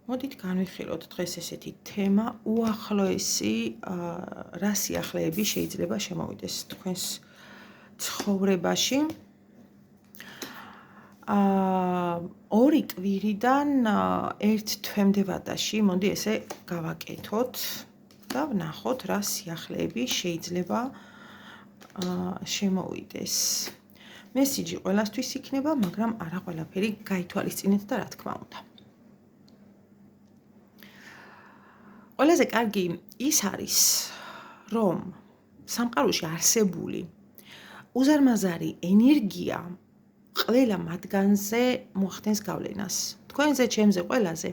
მოდით განვიხილოთ დღეს ესეთი თემა უახლოესი რა სიახლეები შეიძლება შემოვიდეს თქვენს ცხოვრებაში. ორი კვირიდან ერთ თვემდე ვადაში მოდი ესე გავაკეთოთ და ვნახოთ რა სიახლეები შეიძლება შემოვიდეს. მესიჯი ყველასთვის იქნება, მაგრამ არა ყველაფერი გაითვალისწინეთ და რა თქმა უნდა. ყველაზე კარგი ის არის, რომ სამყაროში არსებული უზარმაზარი ენერგია ყველა მათგანზე მოახდენს გავლენას. თქვენზე, ჩემზე, ყველაზე.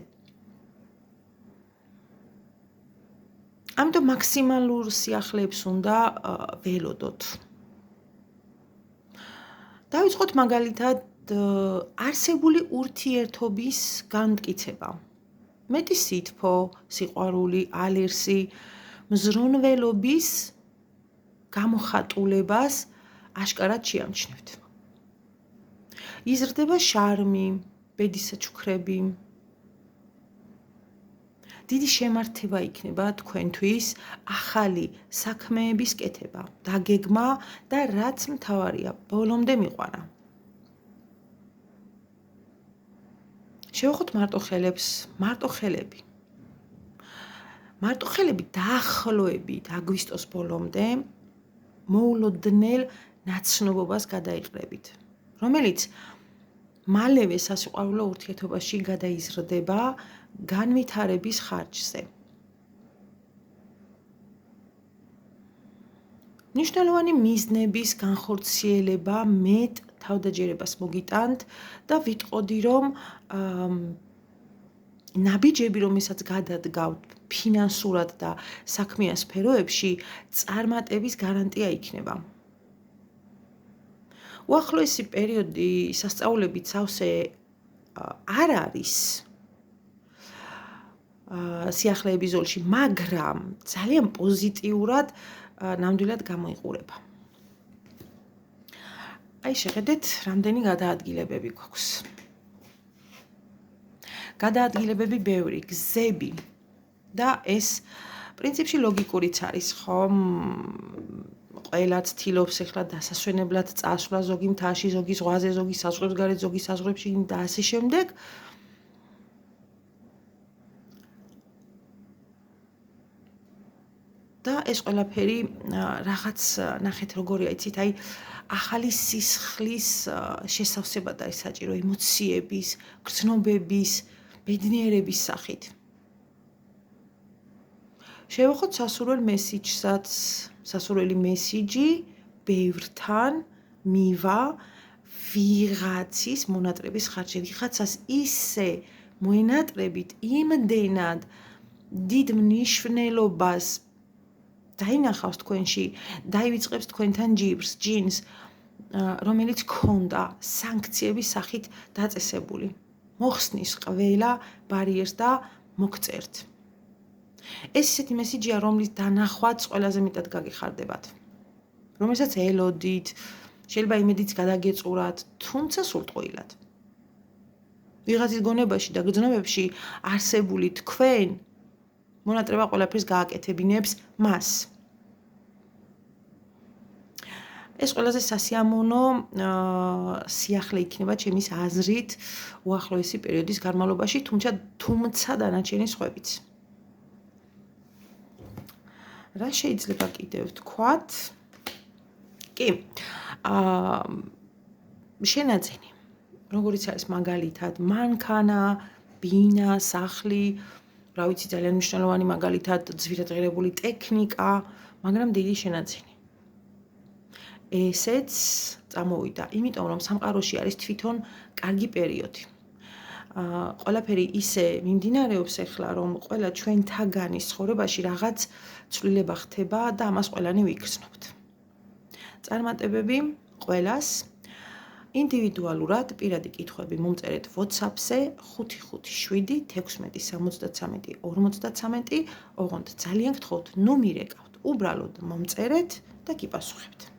ამიტომ მაქსიმალურ სიახლეებს უნდა ველოდოთ. დავიწყოთ მაგალითად არსებული ურთიერთობის განმტკიცება. მეტი სითბო, სიყვარული, ალერსი, მზრუნველობის გამოხატულებას აშკარად შეამჩნევთ. იზრდება შარმი, ბედისაჩუქრები. დიდი შემართება იქნება თქვენთვის ახალი საქმეების კეთება, დაგეგმა და რაც მთავარია, ბოლომდე მიყვანა. შევახოთ მარტოხელებს, მარტოხელები. მარტოხელები დაახლოებით აგვისტოს ბოლომდე მოულოდნელ ნაცნობობას გადაიყრებით, რომელიც მალევე სასიყვარულო ურთიერთობაში გადაიზრდება განვითარების ხარჯზე. მნიშვნელოვანი მიზნების განხორციელება მეტ თავდაჯერებას მოგიტანთ და ვიტყოდი, რომ ნაბიჯები, რომელსაც გადადგავთ ფინანსურად და საქმიან სფეროებში, წარმატების გარანტია იქნება. უახლოესი პერიოდი სასწაულებით სავსე არ არის სიახლეების ზოლში, მაგრამ ძალიან პოზიტიურად ნამდვილად გამოიყურება. აი შეხედეთ, რამდენი გადაადგილებები გვაქვს. გადაადგილებები ბევრი, გზები და ეს პრინციპში ლოგიკურიც არის, ხომ? ყველა ცდილობს ეხლა დასასვენებლად წასვლა, ზოგი მთაში, ზოგი ზღვაზე, ზოგი საზღვრებს გარეთ, ზოგი საზღვრებში და ასე შემდეგ. და ეს ყველაფერი რაღაც ნახეთ როგორია, იცით, აი ახალი სისხლის შესავსებად არის საჭირო ემოციების, გრძნობების, ბედნიერების სახით. შევახოთ სასურველ მესიჯსაც, სასურველი მესიჯი ბევრთან მივა ვიღაცის მონატრების ხარჯზე, ვიღაცას ისე მოენატრებით იმდენად დიდ მნიშვნელობას დაინახავს თქვენში, დაივიწყებს თქვენთან ჯინს, რომელიც ქონდა სანქციების სახით დაწესებული. მოხსნის ყველა ბარიერს და მოგწერთ. ეს ისეთი მესიჯია, რომლის დანახვაც ყველაზე მეტად გაგიხარდებათ. რომელსაც ელოდით, შეიძლება იმედიც გადაგეწურათ, თუმცა სულტყუილად. ვიღაცის გონებაში და გრძნობებში არსებული თქვენ მონატრება ყველაფერს გააკეთებინებს მას. ეს ყველაზე სასიამოვნო სიახლე იქნება ჩემის აზრით უახლოესი პერიოდის განმავლობაში, თუმცა დანარჩენი სხვებიც. რა შეიძლება კიდევ ვთქვათ? კი, შენაძენი, როგორიც არის მაგალითად მანქანა, ბინა, სახლი, რა ვიცი, ძალიან მნიშვნელოვანი მაგალითად ძვირადღირებული ტექნიკა, მაგრამ დიდი შენაძენი. ესეც წამოვიდა, იმიტომ რომ სამყაროში არის თვითონ კარგი პერიოდი. ყველაფერი ისე მიმდინარეობს ეხლა, რომ ყველა ჩვენთაგანის ცხოვრებაში რაღაც ცვლილება ხდება და ამას ყველანი ვიგრძნობთ. წარმატებები ყველას. ინდივიდუალურად პირადი კითხვები მომწერეთ WhatsApp-ზე 557 16 73 53, ოღონდ ძალიან გთხოვთ, ნუ მირეკავთ, უბრალოდ მომწერეთ და გიპასუხებთ.